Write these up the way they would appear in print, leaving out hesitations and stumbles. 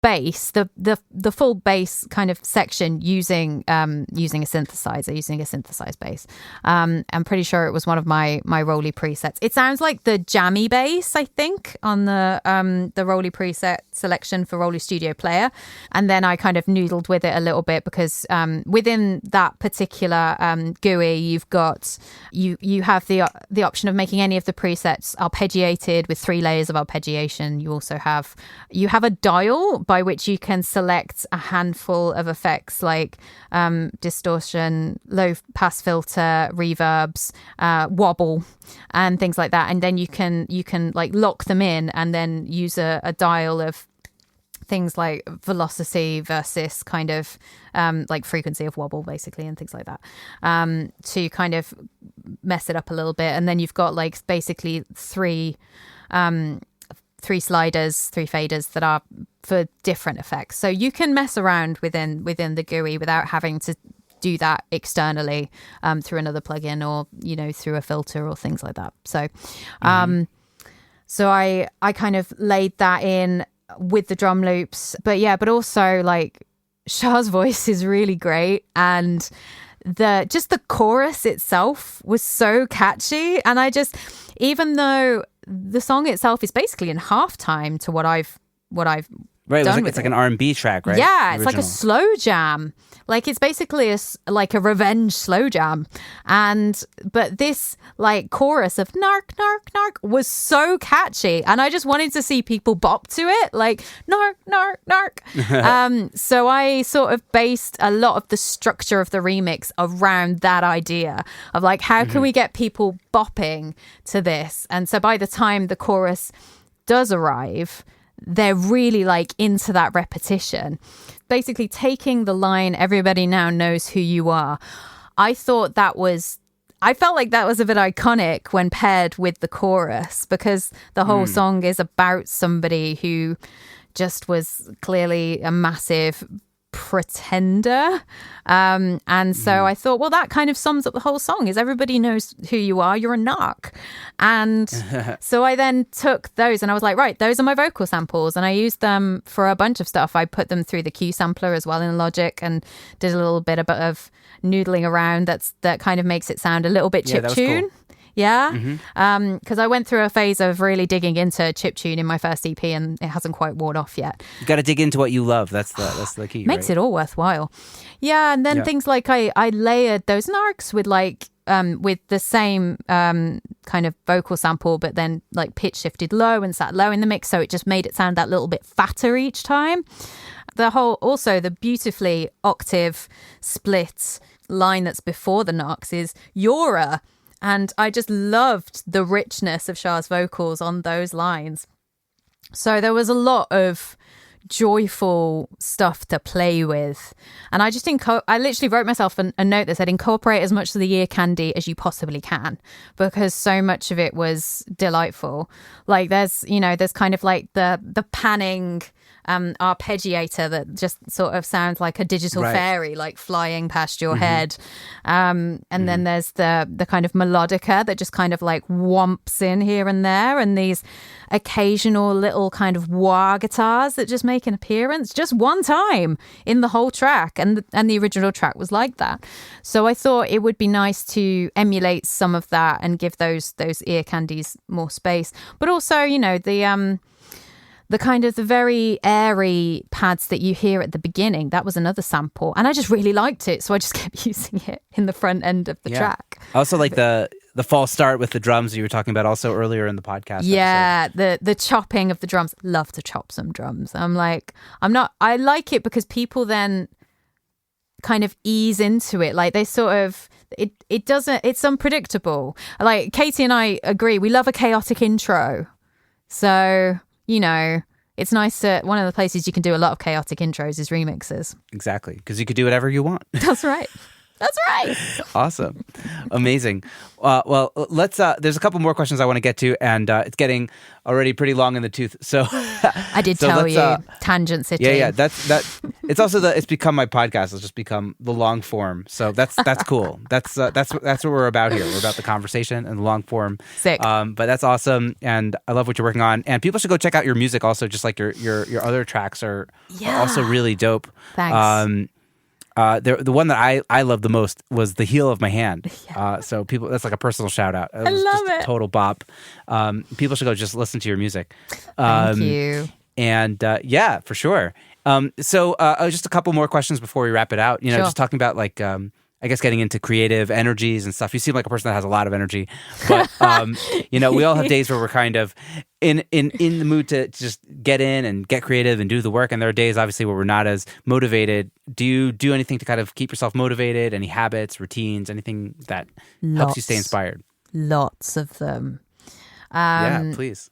bass, the full bass kind of section using a synthesizer, using a synthesized bass. I'm pretty sure it was one of my Rolly presets. It sounds like the jammy bass, I think, on the Rolly preset selection for Rolly Studio Player. And then I kind of noodled with it a little bit because within that particular GUI, you've got you have the option of making any of the presets arpeggiated with 3 layers of arpeggiation. You also have a dial by which you can select a handful of effects like distortion, low pass filter, reverbs, wobble, and things like that. And then you can like lock them in and then use a dial of things like velocity versus kind of like frequency of wobble, basically, and things like that, to kind of mess it up a little bit. And then you've got like basically three sliders, 3 faders that are for different effects. So you can mess around within the GUI without having to do that externally through another plugin or, you know, through a filter or things like that. So so I kind of laid that in with the drum loops. But also like Shah's voice is really great, and the chorus itself was so catchy. And I just, even though the song itself is basically in halftime to what I've right, done it's like an R&B track, right? Yeah, it's like a slow jam. Like it's basically like a revenge slow jam. But this like chorus of narc, narc, narc was so catchy. And I just wanted to see people bop to it, like narc, narc, narc. So I sort of based a lot of the structure of the remix around that idea of like, how can we get people bopping to this? And so by the time the chorus does arrive, they're really like into that repetition. Basically taking the line, everybody now knows who you are. I felt like that was a bit iconic when paired with the chorus, because the whole song is about somebody who just was clearly a massive pretender. And so I thought, well, that kind of sums up the whole song, is everybody knows who you are, you're a narc. And so I then took those and I was like, right, those are my vocal samples, and I used them for a bunch of stuff. I put them through the Q sampler as well in Logic and did a little bit of noodling around that kind of makes it sound a little bit chiptune. Cool. Yeah, because I went through a phase of really digging into chiptune in my first EP, and it hasn't quite worn off yet. You got to dig into what you love. That's the key. Makes right? it all worthwhile. Yeah, and then things like I layered those narcs with like with the same kind of vocal sample, but then like pitch shifted low and sat low in the mix, so it just made it sound that little bit fatter each time. The beautifully octave split line that's before the narcs is Yora. And I just loved the richness of Shah's vocals on those lines. So there was a lot of joyful stuff to play with. And I just I literally wrote myself a note that said, incorporate as much of the ear candy as you possibly can, because so much of it was delightful. Like there's kind of like the panning arpeggiator that just sort of sounds like a digital fairy, like flying past your head. And then there's the kind of melodica that just kind of like whomps in here and there, and these occasional little kind of wah guitars that just make an appearance just one time in the whole track, and the original track was like that. So I thought it would be nice to emulate some of that and give those ear candies more space, but also, you know, the kind of the very airy pads that you hear at the beginning, that was another sample. And I just really liked it, so I just kept using it in the front end of the track. I also like the false start with the drums you were talking about also earlier in the podcast. Yeah, the chopping of the drums. Love to chop some drums. I like it because people then kind of ease into it. Like they sort of, it's unpredictable. Like Katie and I agree, we love a chaotic intro. So, you know, it's nice one of the places you can do a lot of chaotic intros is remixes. Exactly, because you could do whatever you want. That's right. That's right. Awesome. Amazing. Well, let's, there's a couple more questions I want to get to, and it's getting already pretty long in the tooth. So I did tell you, tangent city. Yeah. It's also it's become my podcast. It's just become the long form. So that's cool. That's what we're about here. We're about the conversation and the long form. Sick. But that's awesome. And I love what you're working on. And people should go check out your music also, just like your other tracks are also really dope. Thanks. The one that I love the most was The Heel of My Hand. So people, that's like a personal shout out. I love it. A total bop. People should go just listen to your music. Thank you. And yeah, for sure. So just a couple more questions before we wrap it out. You know, Sure. just talking about like, I guess getting into creative energies and stuff. You seem like a person that has a lot of energy, but you know, we all have days where we're kind of in the mood to just get in and get creative and do the work. And there are days, obviously, where we're not as motivated. Do you do anything to kind of keep yourself motivated? Any habits, routines, anything that helps you stay inspired? Lots of them. Yeah, please.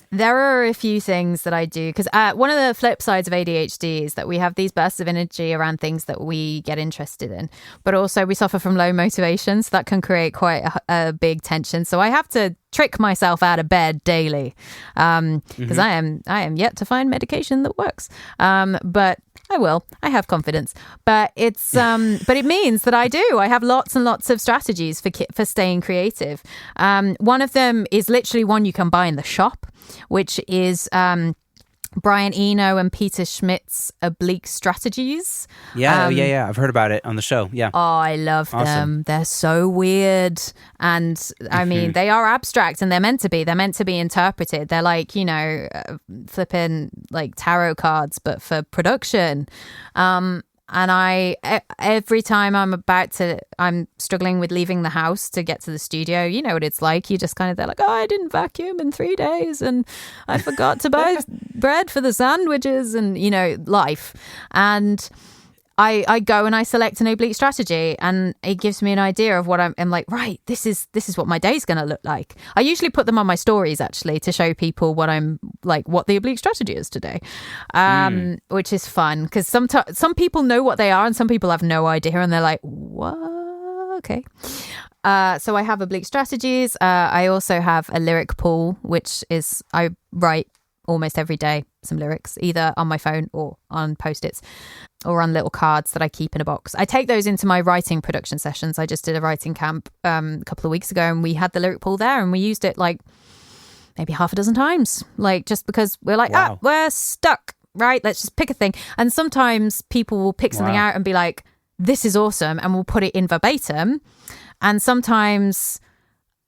There are a few things that I do because one of the flip sides of ADHD is that we have these bursts of energy around things that we get interested in, but also we suffer from low motivation, so that can create quite a big tension. So I have to trick myself out of bed daily because I am yet to find medication that works, but I will. I have confidence, but it's but it means that I have lots and lots of strategies for staying creative. One of them is literally one you can buy in the shop, which is Brian Eno and Peter Schmidt's Oblique Strategies. Yeah, I've heard about it on the show. Yeah. Oh, I love them. They're so weird. And I mean, they are abstract and they're meant to be. They're meant to be interpreted. They're like, you know, flipping like tarot cards, but for production. And every time I'm struggling with leaving the house to get to the studio, you know what it's like. You just they're like, oh, I didn't vacuum in 3 days and I forgot to buy bread for the sandwiches and, you know, life. And I go and I select an oblique strategy and it gives me an idea of what I'm like, right, this is what my day's going to look like. I usually put them on my stories actually to show people what I'm like, what the oblique strategy is today, which is fun because some people know what they are and some people have no idea and they're like, what? Okay. So I have oblique strategies. I also have a lyric pool, which is I write almost every day some lyrics, either on my phone or on Post-its or on little cards that I keep in a box. I take those into my writing production sessions. I just did a writing camp a couple of weeks ago and we had the lyric pool there and we used it like maybe half a dozen times, like just because we're like, we're stuck, right? Let's just pick a thing. And sometimes people will pick something out and be like, this is awesome, and we'll put it in verbatim. And sometimes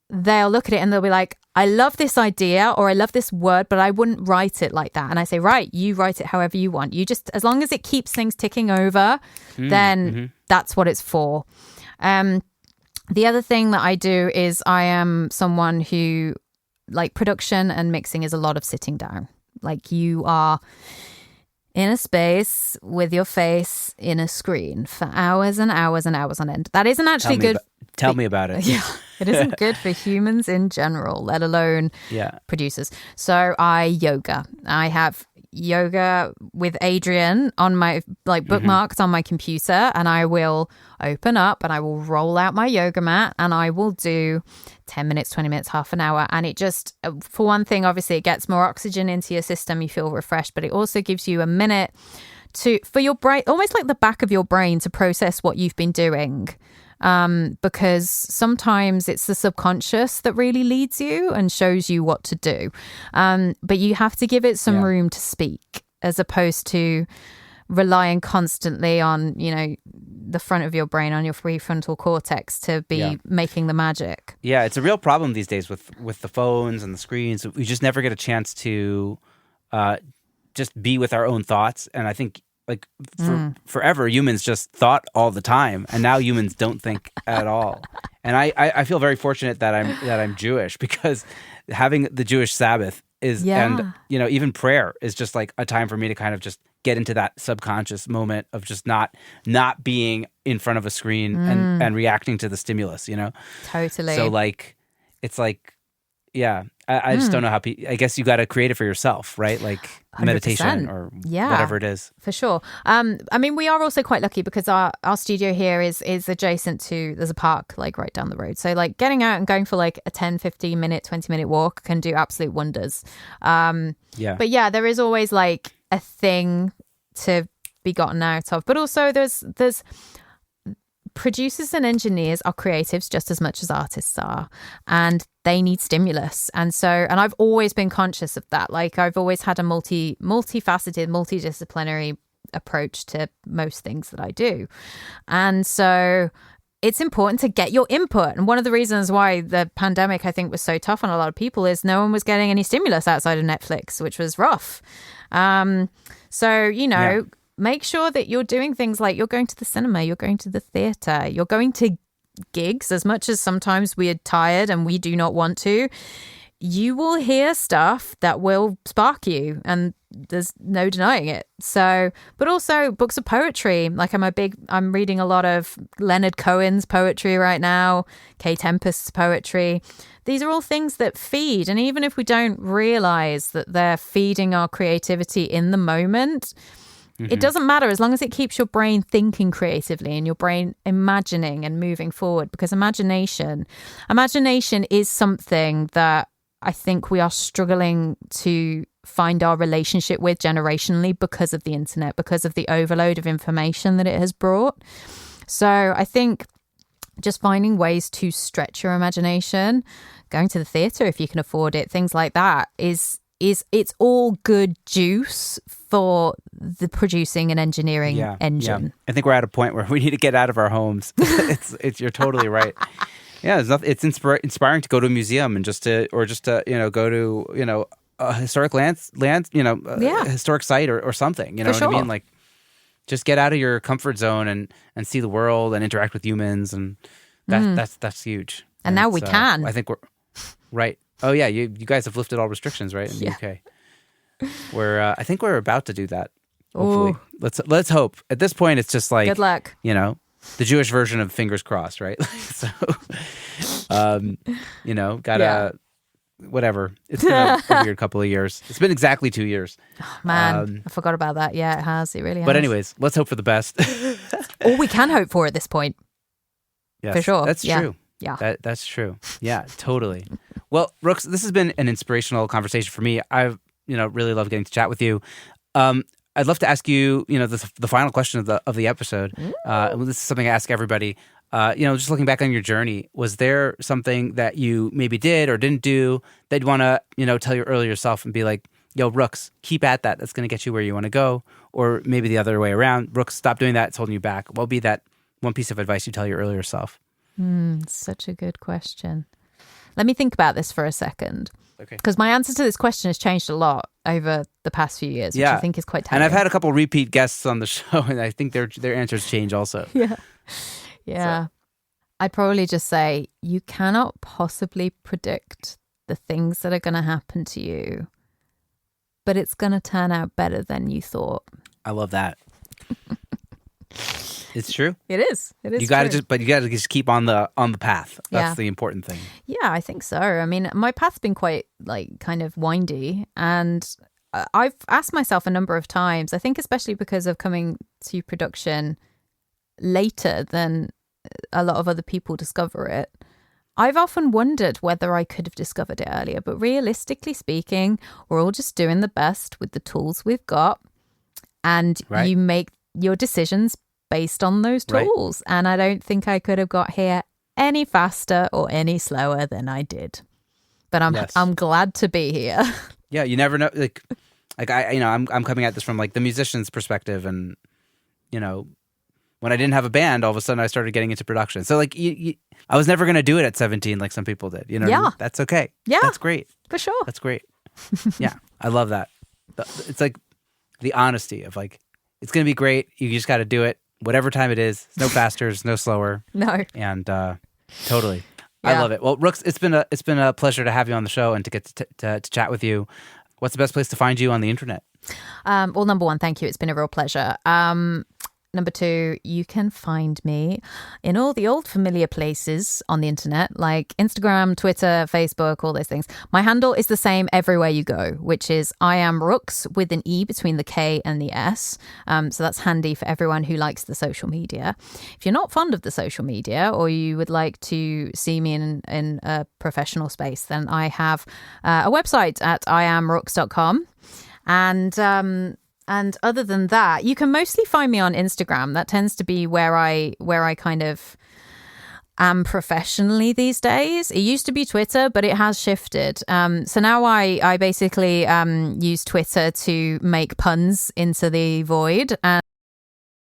they'll look at it and they'll be like, I love this idea or I love this word, but I wouldn't write it like that. And I say, right, you write it however you want. You just, as long as it keeps things ticking over, then that's what it's for. The other thing that I do is I am someone who, like, production and mixing is a lot of sitting down. Like, you are in a space with your face in a screen for hours and hours and hours on end. That isn't actually good. Tell me about it. Yeah, it isn't good for humans in general, let alone producers. So I yoga. I have yoga with Adrian on my bookmarked on my computer, and I will open up and I will roll out my yoga mat and I will do 10 minutes, 20 minutes, half an hour. And it just, for one thing, obviously it gets more oxygen into your system. You feel refreshed, but it also gives you a minute for your brain, almost like the back of your brain, to process what you've been doing. Because sometimes it's the subconscious that really leads you and shows you what to do. But you have to give it some room to speak, as opposed to relying constantly on, you know, the front of your brain, on your prefrontal cortex to be making the magic. Yeah, it's a real problem these days with the phones and the screens. We just never get a chance to just be with our own thoughts. And I think, like, forever, humans just thought all the time, and now humans don't think at all. And I feel very fortunate that I'm Jewish, because having the Jewish Sabbath is, and, you know, even prayer is just like a time for me to kind of just get into that subconscious moment of just not being in front of a screen and reacting to the stimulus, you know? Totally. So, like, it's like, Yeah. I just don't know how I guess you got to create it for yourself, right? Like 100%. meditation or whatever it is. For sure. I mean, we are also quite lucky because our studio here is adjacent to, there's a park like right down the road. So like getting out and going for like a 10, 15 minute, 20 minute walk can do absolute wonders. Yeah. But yeah, there is always like a thing to be gotten out of. But also there's producers and engineers are creatives just as much as artists are, and they need stimulus. And I've always been conscious of that. Like I've always had a multifaceted, multidisciplinary approach to most things that I do. And so it's important to get your input. And one of the reasons why the pandemic, I think, was so tough on a lot of people is no one was getting any stimulus outside of Netflix, which was rough. Make sure that you're doing things like you're going to the cinema, you're going to the theater, you're going to gigs. As much as sometimes we are tired and we do not want to, you will hear stuff that will spark you, and there's no denying it. So, but also books of poetry. Like I'm reading a lot of Leonard Cohen's poetry right now, Kay Tempest's poetry. These are all things that feed. And even if we don't realize that they're feeding our creativity in the moment, it doesn't matter as long as it keeps your brain thinking creatively and your brain imagining and moving forward, because imagination is something that I think we are struggling to find our relationship with generationally because of the internet, because of the overload of information that it has brought. So I think just finding ways to stretch your imagination, going to the theater if you can afford it, things like that it's all good juice for the producing and engineering engine. Yeah. I think we're at a point where we need to get out of our homes. You're totally right. Yeah, it's inspiring to go to a museum and just to go to a historic historic site or something. You know what I mean? Like, just get out of your comfort zone and see the world and interact with humans, and that's huge. And now we can. I think we're right. Oh yeah, you guys have lifted all restrictions, right, in the UK. I think we're about to do that. Hopefully, let's hope. At this point, it's just like, good luck. The Jewish version of fingers crossed, right? So, gotta whatever. It's been a weird couple of years. It's been exactly 2 years. Oh, man, I forgot about that. Yeah, it has. It really has. But anyways, let's hope for the best. All we can hope for at this point. Yes, for sure. That's true. Yeah, that's true. Yeah, totally. Well, Rookes, this has been an inspirational conversation for me. I've really loved getting to chat with you. I'd love to ask you, the final question of the episode. This is something I ask everybody. Just looking back on your journey, was there something that you maybe did or didn't do that you want to, tell your earlier self and be like, yo, Rookes, keep at that. That's going to get you where you want to go. Or maybe the other way around. Rookes, stop doing that. It's holding you back. What would be that one piece of advice you tell your earlier self? Such a good question. Let me think about this for a second. Okay. Because my answer to this question has changed a lot over the past few years, which I think is quite telling. And I've had a couple repeat guests on the show, and I think their answers change also. Yeah. So. I'd probably just say you cannot possibly predict the things that are going to happen to you, but it's going to turn out better than you thought. I love that. It's true. It is. You got to just keep on the path. That's the important thing. Yeah, I think so. I mean, my path's been quite kind of windy, and I've asked myself a number of times, I think especially because of coming to production later than a lot of other people discover it. I've often wondered whether I could have discovered it earlier, but realistically speaking, we're all just doing the best with the tools we've got, and you make your decisions based on those tools. Right. And I don't think I could have got here any faster or any slower than I did. But I'm glad to be here. Yeah, you never know. I'm coming at this from the musician's perspective, and when I didn't have a band, all of a sudden I started getting into production. So I was never going to do it at 17 like some people did. What I mean? That's okay. Yeah, that's great. For sure. That's great. Yeah, I love that. It's like the honesty of it's going to be great. You just got to do it. Whatever time it is, no faster, no slower. No. And totally. Yeah. I love it. Well, Rookes, it's been a pleasure to have you on the show and to get to chat with you. What's the best place to find you on the internet? Well, number one, thank you. It's been a real pleasure. Number 2, you can find me in all the old familiar places on the internet, like Instagram, Twitter, Facebook, all those things. My handle is the same everywhere you go, which is I am Rookes with an E between the K and the S. So that's handy for everyone who likes the social media. If you're not fond of the social media, or you would like to see me in a professional space, then I have a website at iamrookes.com. And other than that, you can mostly find me on Instagram. That tends to be where I kind of am professionally these days. It used to be Twitter, but it has shifted. So now I basically use Twitter to make puns into the void. And